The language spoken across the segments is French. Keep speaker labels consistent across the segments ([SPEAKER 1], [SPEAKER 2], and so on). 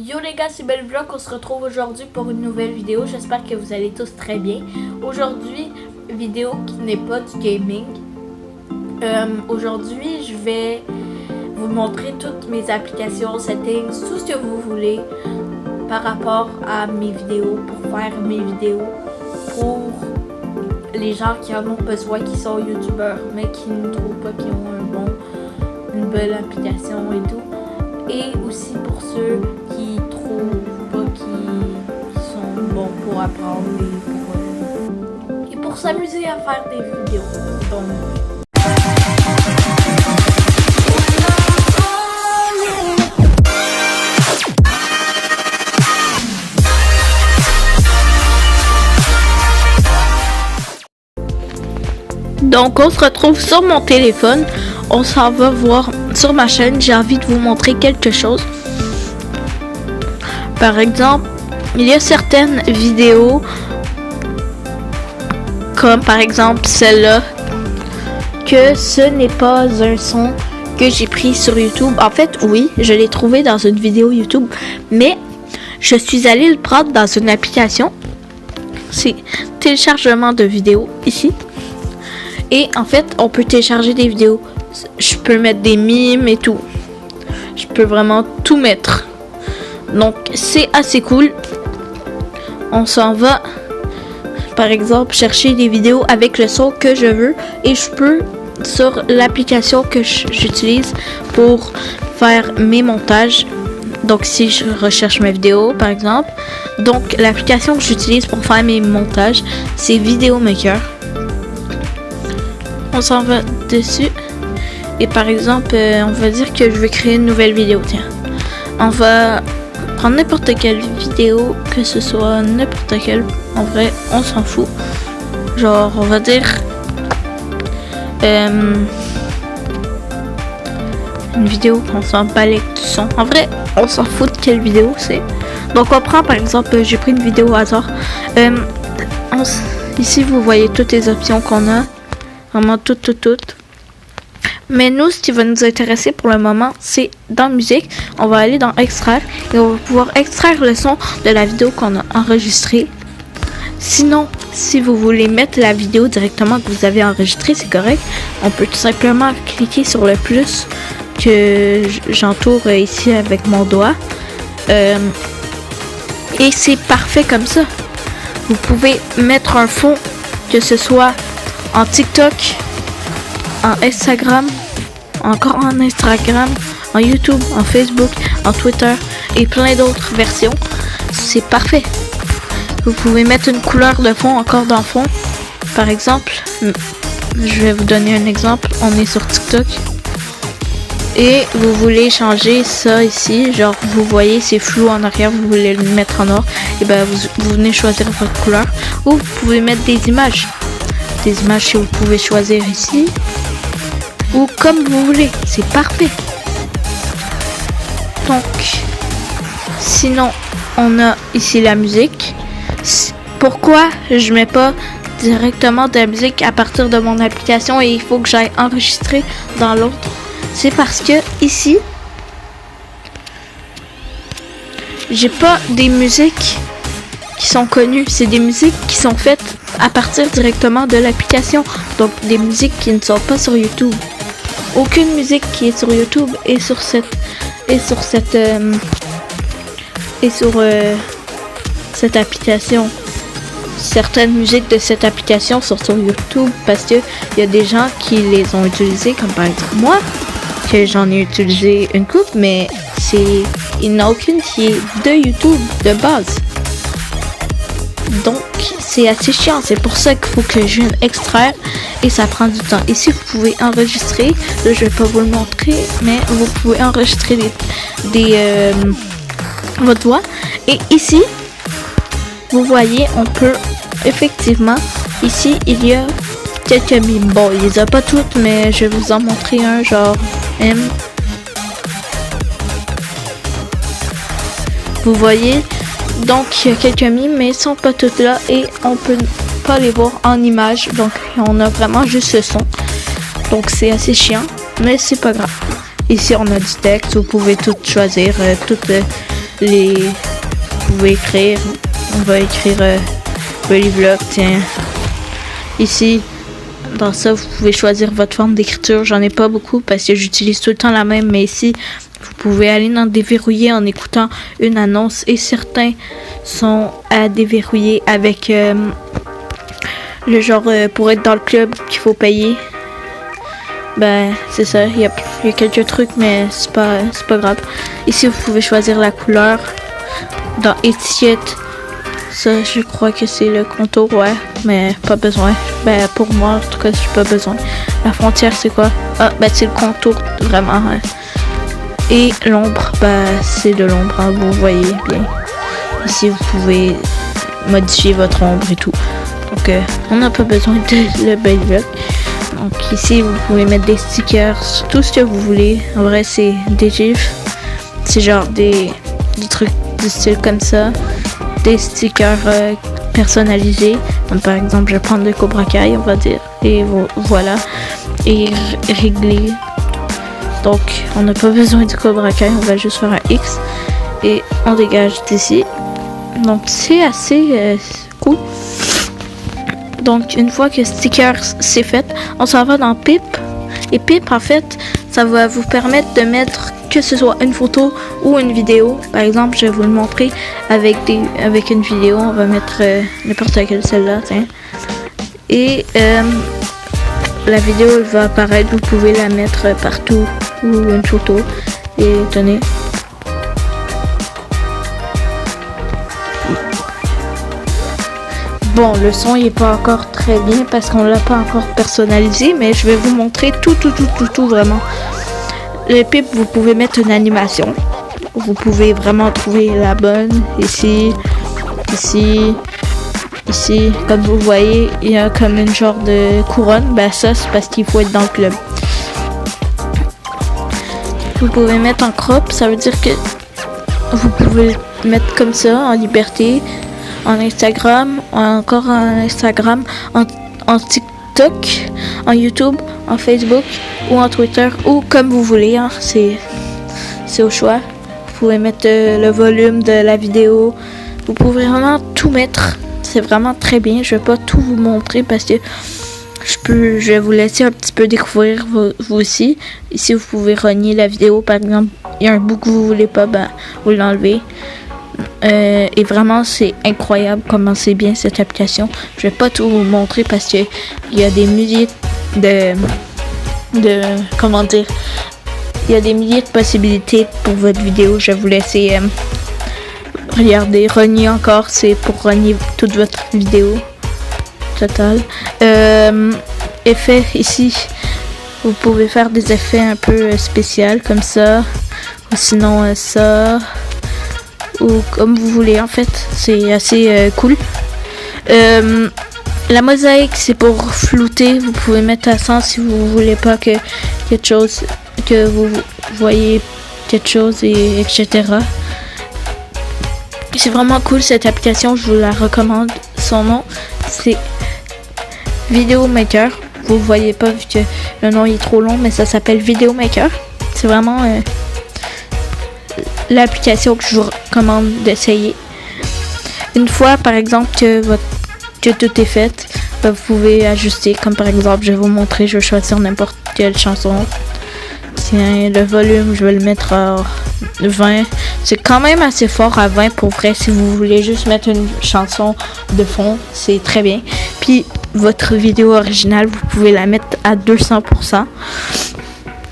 [SPEAKER 1] Yo les gars, c'est Bellevlog, on se retrouve aujourd'hui pour une nouvelle vidéo. J'espère que vous allez tous très bien. Aujourd'hui, vidéo qui n'est pas du gaming. Aujourd'hui, je vais vous montrer toutes mes applications, settings, tout ce que vous voulez par rapport à mes vidéos, pour faire mes vidéos, pour les gens qui en ont besoin, qui sont youtubeurs, mais qui ne trouvent pas qu'ils ont une belle application et tout. Et aussi pour ceux qui trouvent pas qu'ils sont bons pour apprendre et pour s'amuser à faire des vidéos. Donc on se retrouve sur mon téléphone, on s'en va voir sur ma chaîne. J'ai envie de vous montrer quelque chose. Par exemple, il y a certaines vidéos, comme par exemple celle-là, que ce n'est pas un son que j'ai pris sur YouTube. En fait, oui, je l'ai trouvé dans une vidéo YouTube, mais je suis allée le prendre dans une application. C'est téléchargement de vidéos ici. Et en fait, on peut télécharger des vidéos. Je peux mettre des mimes et tout. Je peux vraiment tout mettre. Donc, c'est assez cool. On s'en va, par exemple, chercher des vidéos avec le son que je veux. Et je peux, sur l'application que j'utilise pour faire mes montages. Donc, si je recherche mes vidéos, par exemple. Donc, l'application que j'utilise pour faire mes montages, c'est Videomaker. On s'en va dessus. Et par exemple, on va dire que je veux créer une nouvelle vidéo. Tiens, on va prendre n'importe quelle vidéo, que ce soit n'importe quelle. En vrai, on s'en fout. Genre, on va dire une vidéo qu'on s'en bat avec du son. En vrai, on s'en fout de quelle vidéo c'est. Donc, on prend par exemple, j'ai pris une vidéo au hasard. Ici, vous voyez toutes les options qu'on a. Vraiment toutes. Mais nous, ce qui va nous intéresser pour le moment, c'est dans musique. On va aller dans extraire et on va pouvoir extraire le son de la vidéo qu'on a enregistrée. Sinon, si vous voulez mettre la vidéo directement que vous avez enregistrée, c'est correct. On peut tout simplement cliquer sur le plus que j'entoure ici avec mon doigt. Et c'est parfait comme ça. Vous pouvez mettre un fond, que ce soit en TikTok, en Instagram, encore en Instagram, en YouTube, en Facebook, en Twitter et plein d'autres versions. C'est parfait. Vous pouvez mettre une couleur de fond encore dans le fond. Par exemple, je vais vous donner un exemple. On est sur TikTok et vous voulez changer ça ici. Genre, vous voyez, c'est flou en arrière, vous voulez le mettre en noir. Et ben, vous venez choisir votre couleur. Ou vous pouvez mettre des images. Des images que vous pouvez choisir ici ou comme vous voulez, c'est parfait. Donc sinon on a ici la musique. Pourquoi je mets pas directement de la musique à partir de mon application et il faut que j'aille enregistrer dans l'autre? C'est parce que ici j'ai pas des musiques qui sont connues, c'est des musiques qui sont faites à partir directement de l'application. Donc des musiques qui ne sont pas sur YouTube. Aucune musique qui est sur YouTube est sur cette application. Certaines musiques de cette application sont sur YouTube parce que il y a des gens qui les ont utilisées, comme par exemple moi, que j'en ai utilisé une couple, mais il n'y en a aucune qui est de YouTube de base. Donc c'est assez chiant, c'est pour ça qu'il faut que je vienne extraire et ça prend du temps. Ici vous pouvez enregistrer, là je vais pas vous le montrer, mais vous pouvez enregistrer votre voix. Et ici vous voyez, on peut effectivement, ici il y a quelques mimes. Bon, il les a pas toutes, mais je vais vous en montrer un, genre M. Vous voyez. Donc, il y a quelques mimes, mais ils sont pas toutes là et on peut pas les voir en image. Donc, on a vraiment juste le son. Donc, c'est assez chiant, mais c'est pas grave. Ici, on a du texte. Vous pouvez tout choisir, vous pouvez écrire. On va écrire Polyvlog, tiens. Ici, dans ça, vous pouvez choisir votre forme d'écriture. J'en ai pas beaucoup parce que j'utilise tout le temps la même, mais ici, vous pouvez aller dans déverrouiller en écoutant une annonce et certains sont à déverrouiller avec le genre pour être dans le club qu'il faut payer. Ben, c'est ça, il y a quelques trucs, mais c'est pas grave. Ici, vous pouvez choisir la couleur. Dans étiquette, ça, je crois que c'est le contour, ouais, mais pas besoin. Ben, pour moi, en tout cas, j'ai pas besoin. La frontière, c'est quoi? Ah, ben, c'est le contour, vraiment. Ouais. Et l'ombre, ben, c'est de l'ombre, hein, vous voyez bien. Ici, vous pouvez modifier votre ombre et tout. Donc, on n'a pas besoin de le Polyvlog. Donc, ici, vous pouvez mettre des stickers, tout ce que vous voulez. En vrai, c'est des gifs. C'est genre des trucs du style comme ça. Des stickers personnalisés. Donc, par exemple, je vais prendre le Cobra Kai, on va dire. Et voilà. Et régler. Donc, on n'a pas besoin du Cobra Kai, on va juste faire un X. Et on dégage d'ici. Donc, c'est assez cool. Donc, une fois que stickers c'est fait, on s'en va dans Pip. Et Pip, en fait, ça va vous permettre de mettre que ce soit une photo ou une vidéo. Par exemple, je vais vous le montrer avec une vidéo. On va mettre n'importe laquelle, celle-là, tiens. Et la vidéo elle va apparaître. Vous pouvez la mettre partout ou une photo. Et tenez. Bon, le son il est pas encore très bien parce qu'on l'a pas encore personnalisé, mais je vais vous montrer tout vraiment. Le Pip, vous pouvez mettre une animation. Vous pouvez vraiment trouver la bonne. Ici. Comme vous voyez, il y a comme une genre de couronne. Ben ça, c'est parce qu'il faut être dans le club. Vous pouvez mettre en crop, ça veut dire que vous pouvez mettre comme ça, en liberté. En Instagram, encore en Instagram, en TikTok, en YouTube, en Facebook ou en Twitter ou comme vous voulez, hein, c'est au choix. Vous pouvez mettre le volume de la vidéo, vous pouvez vraiment tout mettre, c'est vraiment très bien. Je vais pas tout vous montrer parce que je vais vous laisser un petit peu découvrir vous aussi. Ici vous pouvez renier la vidéo, par exemple, il y a un bout que vous voulez pas, ben vous l'enlevez. Et vraiment c'est incroyable comment c'est bien cette application. Je vais pas tout vous montrer parce que il y a des milliers de comment dire, il y a des milliers de possibilités pour votre vidéo. Je vais vous laisser regarder. Renier encore, c'est pour renier toute votre vidéo totale. Effet ici, vous pouvez faire des effets un peu spéciaux comme ça, ou sinon ça, ou comme vous voulez. En fait, c'est assez cool. La mosaïque, c'est pour flouter. Vous pouvez mettre à 100 si vous voulez pas que quelque chose, que vous voyez quelque chose, et etc. C'est vraiment cool cette application, je vous la recommande. Son nom, c'est Video Maker. Vous le voyez pas vu que le nom est trop long, mais ça s'appelle Video Maker. C'est vraiment l'application que je vous recommande d'essayer. Une fois, par exemple, que tout est fait, vous pouvez ajuster. Comme par exemple, je vais vous montrer, je vais choisir n'importe quelle chanson. Tiens, le volume, je vais le mettre à 20. C'est quand même assez fort à 20 pour vrai. Si vous voulez juste mettre une chanson de fond, c'est très bien. Puis, votre vidéo originale, vous pouvez la mettre à 200%.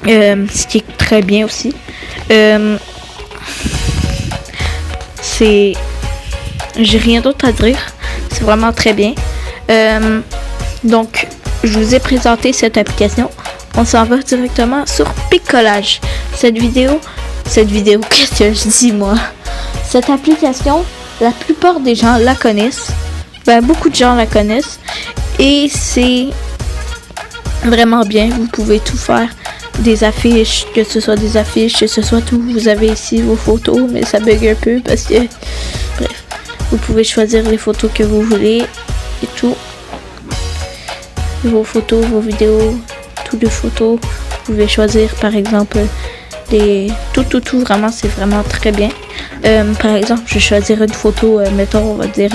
[SPEAKER 1] Ce qui est très bien aussi. J'ai rien d'autre à dire. C'est vraiment très bien. Donc, je vous ai présenté cette application. On s'en va directement sur Picolage. Cette vidéo, qu'est-ce que je dis moi? Cette application, la plupart des gens la connaissent. Ben, beaucoup de gens la connaissent. Et c'est vraiment bien. Vous pouvez tout faire. Des affiches, que ce soit des affiches, que ce soit tout. Vous avez ici vos photos, mais ça bug un peu parce que... Bref. Vous pouvez choisir les photos que vous voulez et tout. Vos photos, vos vidéos, toutes les photos. Vous pouvez choisir par exemple tout, vraiment, c'est vraiment très bien. Par exemple, je vais choisir une photo, mettons, on va dire,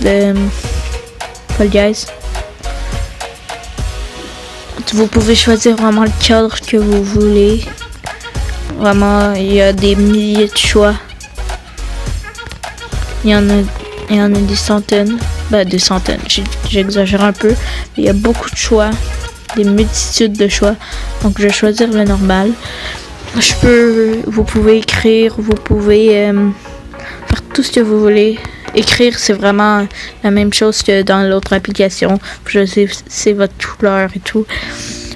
[SPEAKER 1] de Fall Guys. Vous pouvez choisir vraiment le cadre que vous voulez. Vraiment, il y a des milliers de choix. Il y en a des centaines. Ben, des centaines, j'exagère un peu. Il y a beaucoup de choix. Des multitudes de choix. Donc, je vais choisir le normal. Vous pouvez écrire, vous pouvez faire tout ce que vous voulez. Écrire, c'est vraiment la même chose que dans l'autre application. Je sais, c'est votre couleur et tout.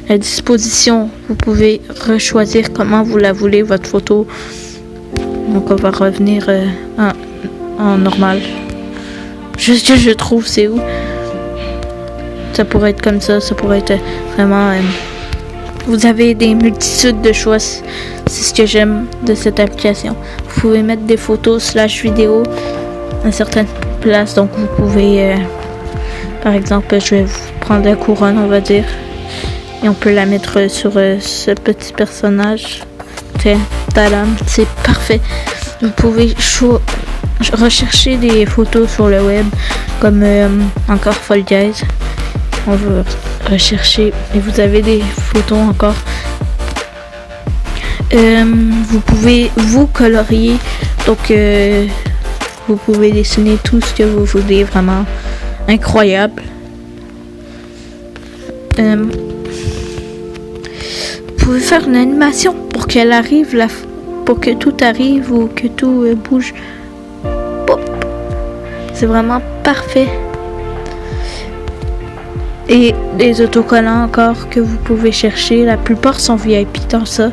[SPEAKER 1] La disposition, vous pouvez rechoisir comment vous la voulez, votre photo. Donc, on va revenir en normal. Juste que je trouve, c'est où? Ça pourrait être comme ça pourrait être vraiment... vous avez des multitudes de choix. C'est ce que j'aime de cette application. Vous pouvez mettre des photos / vidéos à certaines places. Donc, vous pouvez... par exemple, je vais vous prendre la couronne, on va dire. Et on peut la mettre sur ce petit personnage. Tadam, c'est parfait. Vous pouvez rechercher des photos sur le web, comme encore Fall Guys. On va rechercher et vous avez des photos encore. Vous pouvez vous colorier, donc vous pouvez dessiner tout ce que vous voulez, vraiment incroyable. Vous pouvez faire une animation pour qu'elle arrive, pour que tout arrive ou que tout bouge. Pop. C'est vraiment parfait. Et des autocollants encore que vous pouvez chercher. La plupart sont VIP dans ça.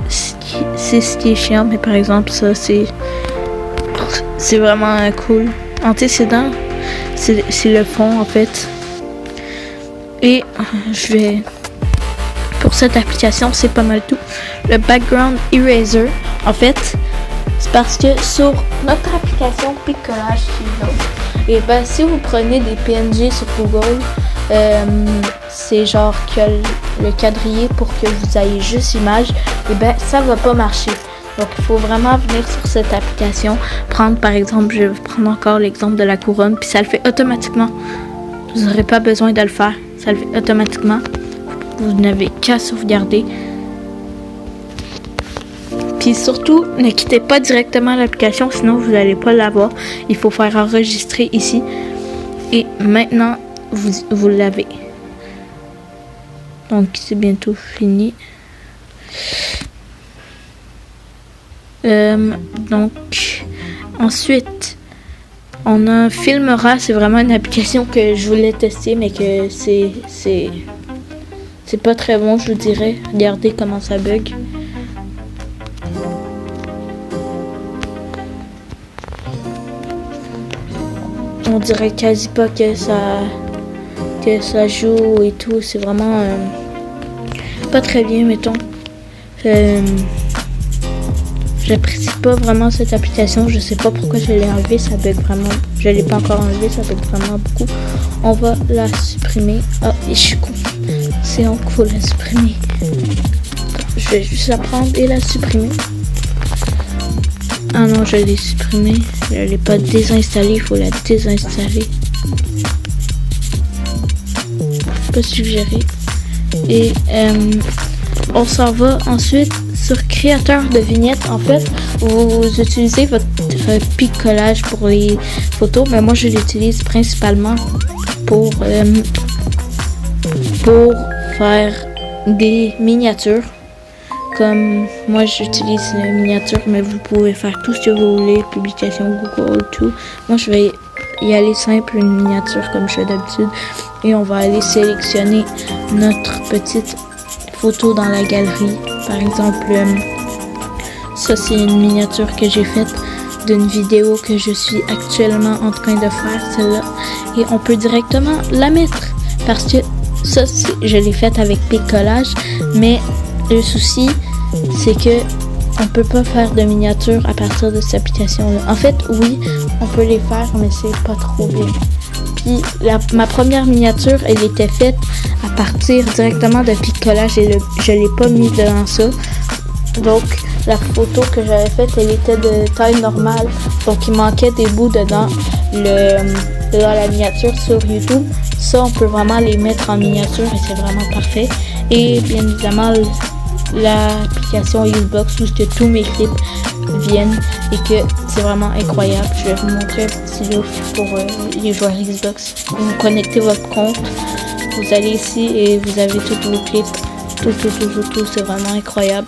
[SPEAKER 1] C'est ce qui est chiant, mais par exemple, ça, c'est vraiment cool. Antécédent, c'est le fond, en fait. Et pour cette application, c'est pas mal tout. Le Background Eraser, en fait, c'est parce que sur notre application Picolage Studio, et ben si vous prenez des PNG sur Google, c'est genre que le quadrillé pour que vous ayez juste image, et ben ça va pas marcher. Donc il faut vraiment venir sur cette application, prendre par exemple, je vais prendre encore l'exemple de la couronne, puis ça le fait automatiquement. Vous n'aurez pas besoin de le faire, ça le fait automatiquement. Vous n'avez qu'à sauvegarder. Puis surtout, ne quittez pas directement l'application, sinon vous n'allez pas l'avoir. Il faut faire enregistrer ici. Et maintenant, vous l'avez. Donc, c'est bientôt fini. Donc, ensuite, on a Filmora. C'est vraiment une application que je voulais tester, mais que c'est pas très bon, je vous dirais. Regardez comment ça bug. On dirait quasi pas que ça joue et tout. C'est vraiment pas très bien, mettons. J'apprécie pas vraiment cette application. Je sais pas pourquoi je l'ai enlevée. Ça bug vraiment. Je l'ai pas encore enlevée. Ça bug vraiment beaucoup. On va la supprimer. Ah, et je suis con. C'est donc faut la supprimer. Je vais juste la prendre et la supprimer. Ah non, je l'ai supprimée. Je l'ai pas désinstallée. Il faut la désinstaller. Pas suggéré. Et on s'en va ensuite sur créateur de vignettes. En fait, vous utilisez votre picolage pour les photos, mais moi je l'utilise principalement pour faire des miniatures. Comme moi j'utilise la miniature, mais vous pouvez faire tout ce que vous voulez, publication Google, tout. Moi je vais y aller simple, une miniature comme je fais d'habitude, et on va aller sélectionner notre petite photo dans la galerie. Par exemple, ça c'est une miniature que j'ai faite d'une vidéo que je suis actuellement en train de faire, celle-là, et on peut directement la mettre parce que ça je l'ai faite avec picolage, mais le souci, c'est que on peut pas faire de miniatures à partir de cette application-là. En fait, oui, on peut les faire, mais c'est pas trop bien. Puis, ma première miniature, elle était faite à partir directement de picolage et je l'ai pas mis dans ça. Donc la photo que j'avais faite, elle était de taille normale. Donc il manquait des bouts dedans dans la miniature sur YouTube. Ça, on peut vraiment les mettre en miniature et c'est vraiment parfait. Et bien évidemment, l'application Xbox où que tous mes clips viennent et que c'est vraiment incroyable. Je vais vous montrer un petit vidéo pour les joueurs Xbox. Vous connectez votre compte, vous allez ici et vous avez tous vos clips. Tout, c'est vraiment incroyable.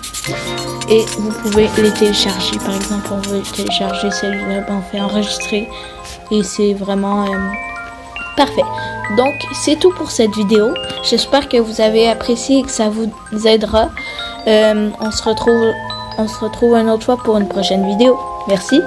[SPEAKER 1] Et vous pouvez les télécharger. Par exemple, on veut télécharger celui-là, on fait enregistrer et c'est vraiment parfait. Donc c'est tout pour cette vidéo. J'espère que vous avez apprécié et que ça vous aidera. On se retrouve une autre fois pour une prochaine vidéo. Merci.